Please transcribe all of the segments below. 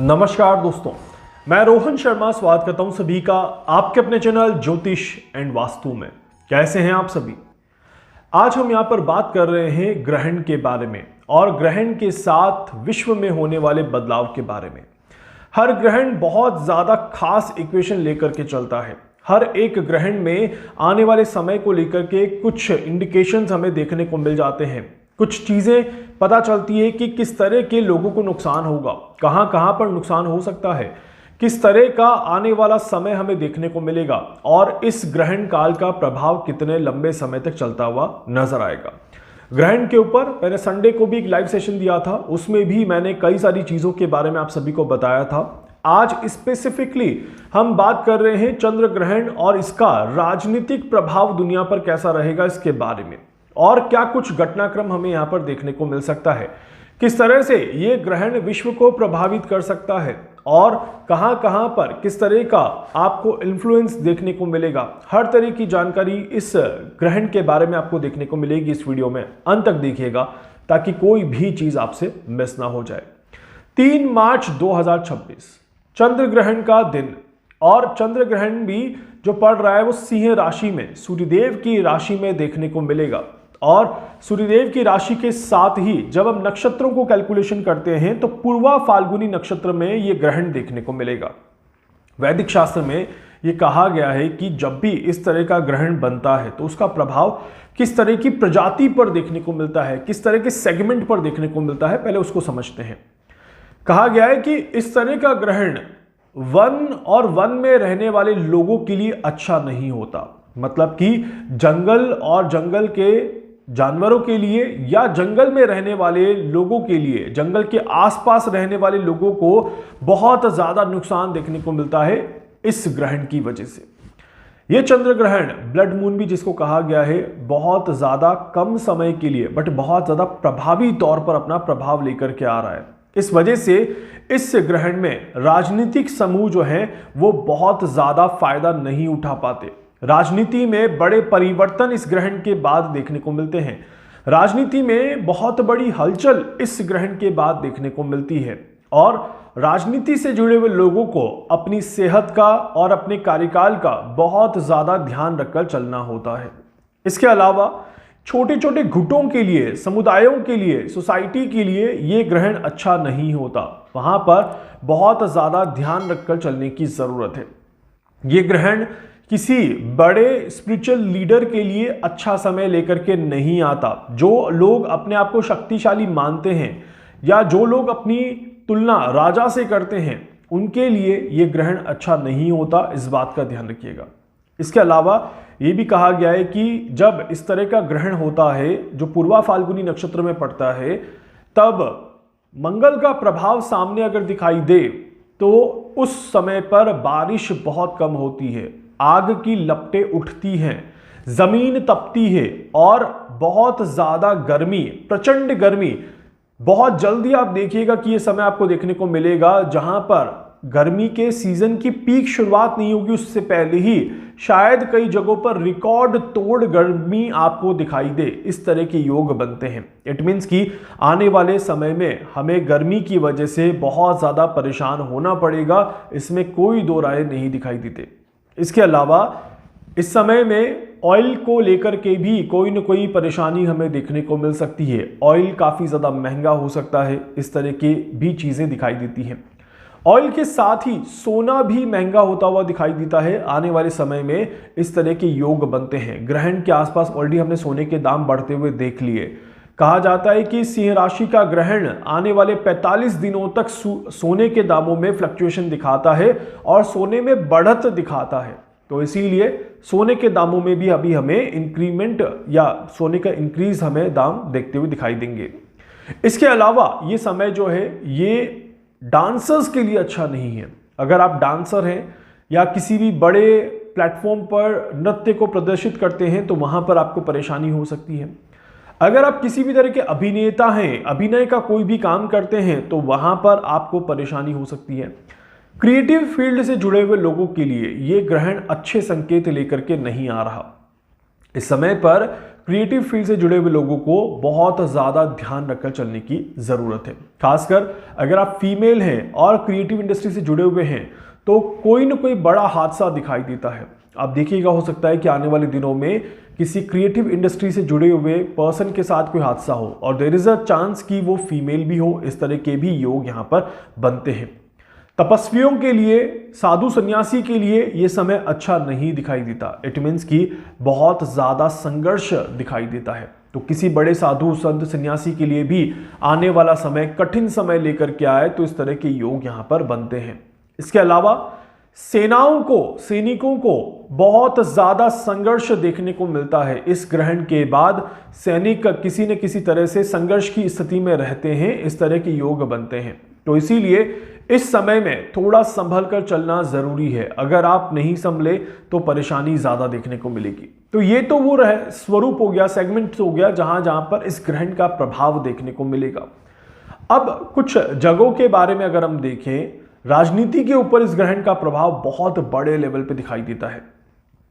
नमस्कार दोस्तों, मैं रोहन शर्मा स्वागत करता हूं सभी का आपके अपने चैनल ज्योतिष एंड वास्तु में। कैसे हैं आप सभी? आज हम यहां पर बात कर रहे हैं ग्रहण के बारे में और ग्रहण के साथ विश्व में होने वाले बदलाव के बारे में। हर ग्रहण बहुत ज्यादा खास इक्वेशन लेकर के चलता है। हर एक ग्रहण में आने वाले समय को लेकर के कुछ इंडिकेशंस हमें देखने को मिल जाते हैं। कुछ चीजें पता चलती है कि किस तरह के लोगों को नुकसान होगा, कहां कहां पर नुकसान हो सकता है, किस तरह का आने वाला समय हमें देखने को मिलेगा और इस ग्रहण काल का प्रभाव कितने लंबे समय तक चलता हुआ नजर आएगा। ग्रहण के ऊपर मैंने संडे को भी एक लाइव सेशन दिया था, उसमें भी मैंने कई सारी चीजों के बारे में आप सभी को बताया था। आज स्पेसिफिकली हम बात कर रहे हैं चंद्र ग्रहण और इसका राजनीतिक प्रभाव दुनिया पर कैसा रहेगा इसके बारे में, और क्या कुछ घटनाक्रम हमें यहां पर देखने को मिल सकता है, किस तरह से यह ग्रहण विश्व को प्रभावित कर सकता है और कहां कहां पर किस तरह का आपको इन्फ्लुएंस देखने को मिलेगा। हर तरह की जानकारी इस ग्रहण के बारे में आपको देखने को मिलेगी इस वीडियो में। अंत तक देखिएगा ताकि कोई भी चीज आपसे मिस ना हो जाए। 3 मार्च 2026 चंद्र ग्रहण का दिन, और चंद्र ग्रहण भी जो पड़ रहा है वो सिंह राशि में सूर्यदेव की राशि में देखने को मिलेगा। और सूर्यदेव की राशि के साथ ही जब हम नक्षत्रों को कैलकुलेशन करते हैं तो पूर्वा फाल्गुनी नक्षत्र में यह ग्रहण देखने को मिलेगा। वैदिक शास्त्र में यह कहा गया है कि जब भी इस तरह का ग्रहण बनता है तो उसका प्रभाव किस तरह की प्रजाति पर देखने को मिलता है, किस तरह के सेगमेंट पर देखने को मिलता है, पहले उसको समझते हैं। कहा गया है कि इस तरह का ग्रहण वन और वन में रहने वाले लोगों के लिए अच्छा नहीं होता। मतलब कि जंगल और जंगल के जानवरों के लिए या जंगल में रहने वाले लोगों के लिए, जंगल के आसपास रहने वाले लोगों को बहुत ज्यादा नुकसान देखने को मिलता है इस ग्रहण की वजह से। यह चंद्र ग्रहण, ब्लड मून भी जिसको कहा गया है, बहुत ज्यादा कम समय के लिए बट बहुत ज्यादा प्रभावी तौर पर अपना प्रभाव लेकर के आ रहा है। इस वजह से इस ग्रहण में राजनीतिक समूह जो हैं वो बहुत ज्यादा फायदा नहीं उठा पाते। राजनीति में बड़े परिवर्तन इस ग्रहण के बाद देखने को मिलते हैं। राजनीति में बहुत बड़ी हलचल इस ग्रहण के बाद देखने को मिलती है और राजनीति से जुड़े हुए लोगों को अपनी सेहत का और अपने कार्यकाल का बहुत ज्यादा ध्यान रखकर चलना होता है। इसके अलावा छोटे छोटे गुटों के लिए, समुदायों के लिए, सोसाइटी के लिए यह ग्रहण अच्छा नहीं होता। वहां पर बहुत ज्यादा ध्यान रखकर चलने की जरूरत है। यह ग्रहण किसी बड़े स्पिरिचुअल लीडर के लिए अच्छा समय लेकर के नहीं आता। जो लोग अपने आप को शक्तिशाली मानते हैं या जो लोग अपनी तुलना राजा से करते हैं, उनके लिए यह ग्रहण अच्छा नहीं होता। इस बात का ध्यान रखिएगा। इसके अलावा यह भी कहा गया है कि जब इस तरह का ग्रहण होता है जो पूर्वा फाल्गुनी नक्षत्र में पड़ता है, तब मंगल का प्रभाव सामने अगर दिखाई दे तो उस समय पर बारिश बहुत कम होती है, आग की लपटें उठती हैं, जमीन तपती है और बहुत ज्यादा गर्मी, प्रचंड गर्मी, बहुत जल्दी आप देखिएगा कि यह समय आपको देखने को मिलेगा जहां पर गर्मी के सीजन की पीक शुरुआत नहीं होगी, उससे पहले ही शायद कई जगहों पर रिकॉर्ड तोड़ गर्मी आपको दिखाई दे। इस तरह के योग बनते हैं। इट मीन्स कि आने वाले समय में हमें गर्मी की वजह से बहुत ज्यादा परेशान होना पड़ेगा, इसमें कोई दो राय नहीं दिखाई देते। इसके अलावा इस समय में ऑयल को लेकर के भी कोई न कोई परेशानी हमें देखने को मिल सकती है। ऑयल काफ़ी ज़्यादा महंगा हो सकता है, इस तरह की भी चीज़ें दिखाई देती हैं। ऑयल के साथ ही सोना भी महंगा होता हुआ दिखाई देता है। आने वाले समय में इस तरह के योग बनते हैं। ग्रहण के आसपास ऑलरेडी हमने सोने के दाम बढ़ते हुए देख लिए। कहा जाता है कि सिंह राशि का ग्रहण आने वाले 45 दिनों तक सोने के दामों में फ्लक्चुएशन दिखाता है और सोने में बढ़त दिखाता है। तो इसीलिए सोने के दामों में भी अभी हमें इंक्रीमेंट या सोने का इंक्रीज हमें दाम देखते हुए दिखाई देंगे। इसके अलावा ये समय जो है ये डांसर्स के लिए अच्छा नहीं है। अगर आप डांसर हैं या किसी भी बड़े प्लेटफॉर्म पर नृत्य को प्रदर्शित करते हैं तो वहां पर आपको परेशानी हो सकती है। अगर आप किसी भी तरह के अभिनेता हैं, अभिनय का कोई भी काम करते हैं, तो वहां पर आपको परेशानी हो सकती है। क्रिएटिव फील्ड से जुड़े हुए लोगों के लिए यह ग्रहण अच्छे संकेत लेकर के नहीं आ रहा। इस समय पर क्रिएटिव फील्ड से जुड़े हुए लोगों को बहुत ज़्यादा ध्यान रखकर चलने की ज़रूरत है। खासकर अगर आप फीमेल हैं और क्रिएटिव इंडस्ट्री से जुड़े हुए हैं तो कोई ना कोई बड़ा हादसा दिखाई देता है। आप देखिएगा, हो सकता है कि आने वाले दिनों में किसी क्रिएटिव इंडस्ट्री से जुड़े हुए पर्सन के साथ कोई हादसा हो और देयर इज अ चांस कि वो फीमेल भी हो। इस तरह के भी योग यहाँ पर बनते हैं। तपस्वियों के लिए, साधु सन्यासी के लिए ये समय अच्छा नहीं दिखाई देता। इट मीन्स कि बहुत ज़्यादा संघर्ष दिखाई देता है। तो किसी बड़े साधु संत सन्यासी के लिए भी आने वाला समय कठिन समय लेकर के आए तो इस तरह के योग यहाँ पर बनते हैं। इसके अलावा सेनाओं को, सैनिकों को बहुत ज्यादा संघर्ष देखने को मिलता है। इस ग्रहण के बाद सैनिक किसी न किसी तरह से संघर्ष की स्थिति में रहते हैं। इस तरह के योग बनते हैं। तो इसीलिए इस समय में थोड़ा संभल कर चलना जरूरी है। अगर आप नहीं संभले तो परेशानी ज्यादा देखने को मिलेगी। तो ये तो वो रहे स्वरूप हो गया, सेगमेंट हो गया जहां जहां पर इस ग्रहण का प्रभाव देखने को मिलेगा। अब कुछ जगहों के बारे में अगर हम देखें, राजनीति के ऊपर इस ग्रहण का प्रभाव बहुत बड़े लेवल पे दिखाई देता है।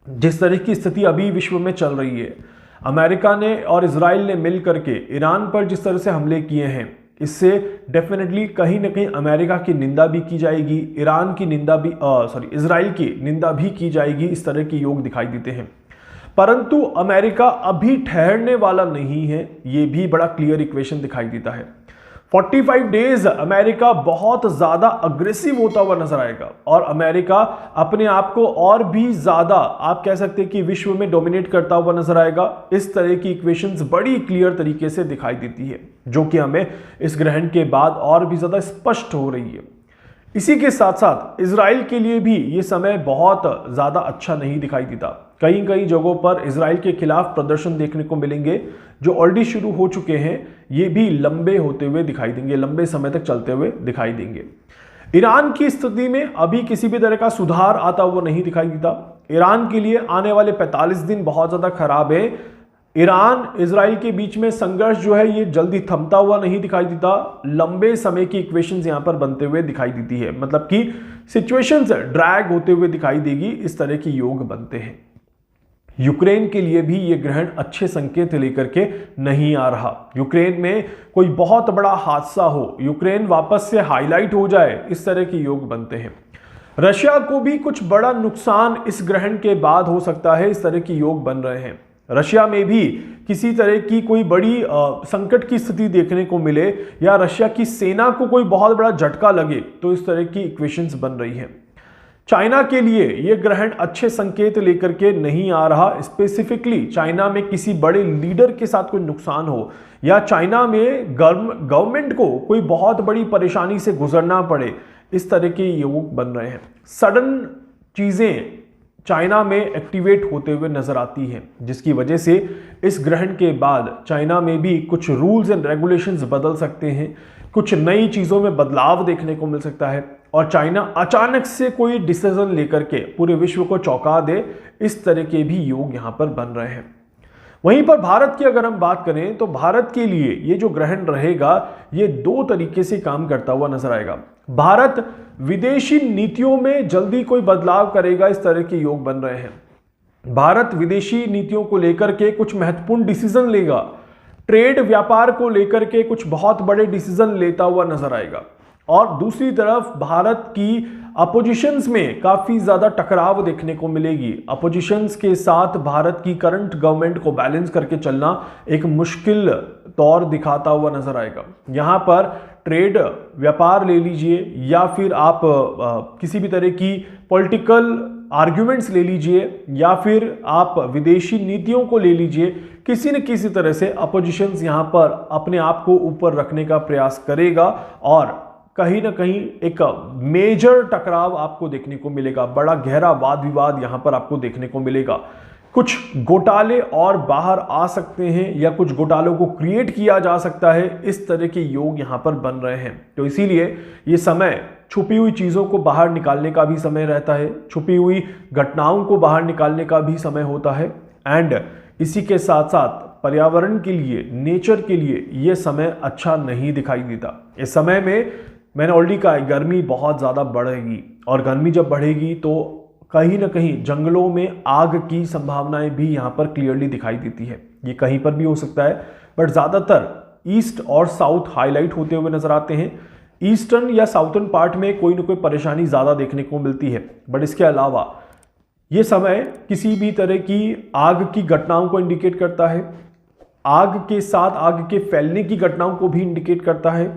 जिस तरह की स्थिति अभी विश्व में चल रही है, अमेरिका ने और इजराइल ने मिल करके ईरान पर जिस तरह से हमले किए हैं, इससे डेफिनेटली कहीं ना कहीं अमेरिका की निंदा भी की जाएगी, ईरान की निंदा भी इजराइल की निंदा भी की जाएगी। इस तरह के योग दिखाई देते हैं। परंतु अमेरिका अभी ठहरने वाला नहीं है, ये भी बड़ा क्लियर इक्वेशन दिखाई देता है। 45 डेज अमेरिका बहुत ज्यादा अग्रेसिव होता हुआ नजर आएगा और अमेरिका अपने आप को और भी ज्यादा, आप कह सकते हैं कि विश्व में डोमिनेट करता हुआ नजर आएगा। इस तरह की इक्वेशंस बड़ी क्लियर तरीके से दिखाई देती है, जो कि हमें इस ग्रहण के बाद और भी ज्यादा स्पष्ट हो रही है। इसी के साथ साथ इजराइल के लिए भी ये समय बहुत ज्यादा अच्छा नहीं दिखाई देता। कई कई जगहों पर इजराइल के खिलाफ प्रदर्शन देखने को मिलेंगे, जो ऑलरेडी शुरू हो चुके हैं। ये भी लंबे होते हुए दिखाई देंगे, लंबे समय तक चलते हुए दिखाई देंगे। ईरान की स्थिति में अभी किसी भी तरह का सुधार आता हुआ नहीं दिखाई देता। ईरान के लिए आने वाले 45 दिन बहुत ज्यादा खराब है। ईरान इजराइल के बीच में संघर्ष जो है ये जल्दी थमता हुआ नहीं दिखाई देता। लंबे समय की इक्वेशंस यहां पर बनते हुए दिखाई देती है, मतलब कि सिचुएशंस ड्रैग होते हुए दिखाई देगी। इस तरह के योग बनते हैं। यूक्रेन के लिए भी ये ग्रहण अच्छे संकेत लेकर के नहीं आ रहा। यूक्रेन में कोई बहुत बड़ा हादसा हो, यूक्रेन वापस से हाईलाइट हो जाए, इस तरह के योग बनते हैं। रशिया को भी कुछ बड़ा नुकसान इस ग्रहण के बाद हो सकता है। इस तरह के योग बन रहे हैं। रशिया में भी किसी तरह की कोई बड़ी संकट की स्थिति देखने को मिले या रशिया की सेना को कोई बहुत बड़ा झटका लगे, तो इस तरह की इक्वेशंस बन रही हैं। चाइना के लिए यह ग्रहण अच्छे संकेत लेकर के नहीं आ रहा। स्पेसिफिकली चाइना में किसी बड़े लीडर के साथ कोई नुकसान हो या चाइना में गवर्नमेंट को कोई बहुत बड़ी परेशानी से गुजरना पड़े, इस तरह के योग बन रहे हैं। सडन चीजें चाइना में एक्टिवेट होते हुए नजर आती हैं, जिसकी वजह से इस ग्रहण के बाद चाइना में भी कुछ रूल्स एंड रेगुलेशंस बदल सकते हैं, कुछ नई चीजों में बदलाव देखने को मिल सकता है और चाइना अचानक से कोई डिसीजन लेकर के पूरे विश्व को चौंका दे। इस तरह के भी योग यहां पर बन रहे हैं। वहीं पर भारत की अगर हम बात करें तो भारत के लिए ये जो ग्रहण रहेगा ये दो तरीके से काम करता हुआ नजर आएगा। भारत विदेशी नीतियों में जल्दी कोई बदलाव करेगा, इस तरह के योग बन रहे हैं। भारत विदेशी नीतियों को लेकर के कुछ महत्वपूर्ण डिसीजन लेगा। ट्रेड व्यापार को लेकर के कुछ बहुत बड़े डिसीजन लेता हुआ नजर आएगा। और दूसरी तरफ भारत की अपोजिशंस में काफी ज्यादा टकराव देखने को मिलेगी। अपोजिशंस के साथ भारत की करंट गवर्नमेंट को बैलेंस करके चलना एक मुश्किल तौर दिखाता हुआ नजर आएगा। यहां पर ट्रेड व्यापार ले लीजिए या फिर आप किसी भी तरह की पॉलिटिकल आर्ग्यूमेंट्स ले लीजिए या फिर आप विदेशी नीतियों को ले लीजिए, किसी न किसी तरह से अपोजिशंस यहां पर अपने आप को ऊपर रखने का प्रयास करेगा और कहीं ना कहीं एक मेजर टकराव आपको देखने को मिलेगा। बड़ा गहरा वाद विवाद यहां पर आपको देखने को मिलेगा। कुछ घोटाले और बाहर आ सकते हैं या कुछ घोटालों को क्रिएट किया जा सकता है। इस तरह के योग यहां पर बन रहे हैं। तो इसीलिए ये समय छुपी हुई चीजों को बाहर निकालने का भी समय रहता है, छुपी हुई घटनाओं को बाहर निकालने का भी समय होता है। एंड इसी के साथ साथ पर्यावरण के लिए, नेचर के लिए यह समय अच्छा नहीं दिखाई देता। इस समय में मैंने ऑलरेडी कहा गर्मी बहुत ज़्यादा बढ़ेगी और गर्मी जब बढ़ेगी तो कहीं ना कहीं जंगलों में आग की संभावनाएं भी यहाँ पर क्लियरली दिखाई देती है। ये कहीं पर भी हो सकता है, बट ज़्यादातर ईस्ट और साउथ हाईलाइट होते हुए नजर आते हैं। ईस्टर्न या साउथर्न पार्ट में कोई ना कोई परेशानी ज़्यादा देखने को मिलती है, बट इसके अलावा ये समय किसी भी तरह की आग की घटनाओं को इंडिकेट करता है। आग के साथ आग के फैलने की घटनाओं को भी इंडिकेट करता है,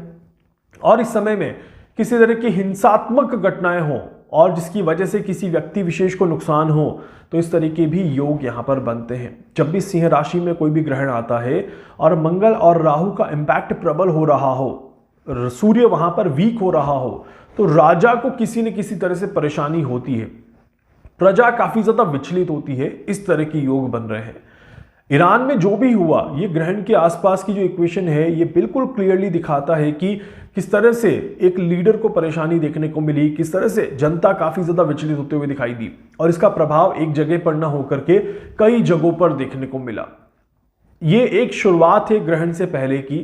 और इस समय में किसी तरह की हिंसात्मक घटनाएं हों और जिसकी वजह से किसी व्यक्ति विशेष को नुकसान हो, तो इस तरीके भी योग यहां पर बनते हैं। जब भी सिंह राशि में कोई भी ग्रहण आता है और मंगल और राहु का इंपैक्ट प्रबल हो रहा हो, सूर्य वहां पर वीक हो रहा हो, तो राजा को किसी न किसी तरह से परेशानी होती है, प्रजा काफी ज्यादा विचलित होती है। इस तरह के योग बन रहे हैं। ईरान में जो भी हुआ, ये ग्रहण के आसपास की जो इक्वेशन है ये बिल्कुल क्लियरली दिखाता है कि किस तरह से एक लीडर को परेशानी देखने को मिली, किस तरह से जनता काफी ज्यादा विचलित होते हुए दिखाई दी, और इसका प्रभाव एक जगह पर न होकर के कई जगहों पर देखने को मिला। ये एक शुरुआत है ग्रहण से पहले की।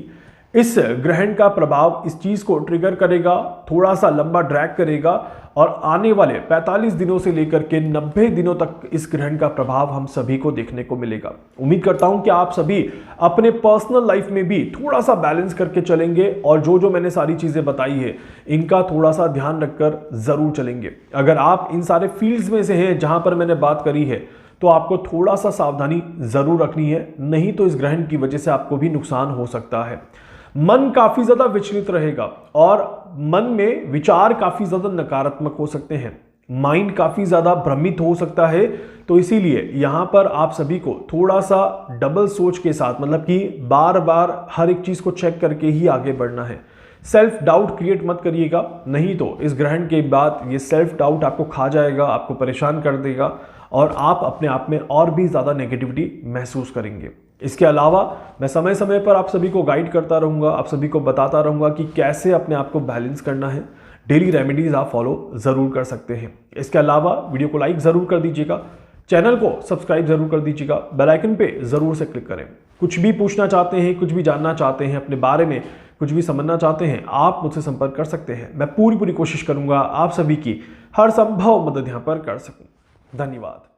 इस ग्रहण का प्रभाव इस चीज को ट्रिगर करेगा, थोड़ा सा लंबा ड्रैग करेगा, और आने वाले 45 दिनों से लेकर के 90 दिनों तक इस ग्रहण का प्रभाव हम सभी को देखने को मिलेगा। उम्मीद करता हूं कि आप सभी अपने पर्सनल लाइफ में भी थोड़ा सा बैलेंस करके चलेंगे, और जो जो मैंने सारी चीजें बताई है इनका थोड़ा सा ध्यान रखकर जरूर चलेंगे। अगर आप इन सारे फील्ड्स में से हैं जहां पर मैंने बात करी है, तो आपको थोड़ा सा सावधानी जरूर रखनी है, नहीं तो इस ग्रहण की वजह से आपको भी नुकसान हो सकता है। मन काफी ज्यादा विचलित रहेगा और मन में विचार काफी ज्यादा नकारात्मक हो सकते हैं, माइंड काफी ज्यादा भ्रमित हो सकता है। तो इसीलिए यहां पर आप सभी को थोड़ा सा डबल सोच के साथ, मतलब कि बार बार हर एक चीज को चेक करके ही आगे बढ़ना है। सेल्फ डाउट क्रिएट मत करिएगा, नहीं तो इस ग्रहण के बाद ये सेल्फ डाउट आपको खा जाएगा, आपको परेशान कर देगा, और आप अपने आप में और भी ज्यादा नेगेटिविटी महसूस करेंगे। इसके अलावा मैं समय समय पर आप सभी को गाइड करता रहूंगा, आप सभी को बताता रहूंगा कि कैसे अपने आप को बैलेंस करना है। डेली रेमेडीज आप फॉलो जरूर कर सकते हैं। इसके अलावा वीडियो को लाइक जरूर कर दीजिएगा, चैनल को सब्सक्राइब जरूर कर दीजिएगा, बेल आइकन पे जरूर से क्लिक करें। कुछ भी पूछना चाहते हैं, कुछ भी जानना चाहते हैं, अपने बारे में कुछ भी समझना चाहते हैं, आप मुझसे संपर्क कर सकते हैं। मैं पूरी कोशिश करूंगा आप सभी की हर संभव मदद यहां पर कर सकूं। धन्यवाद।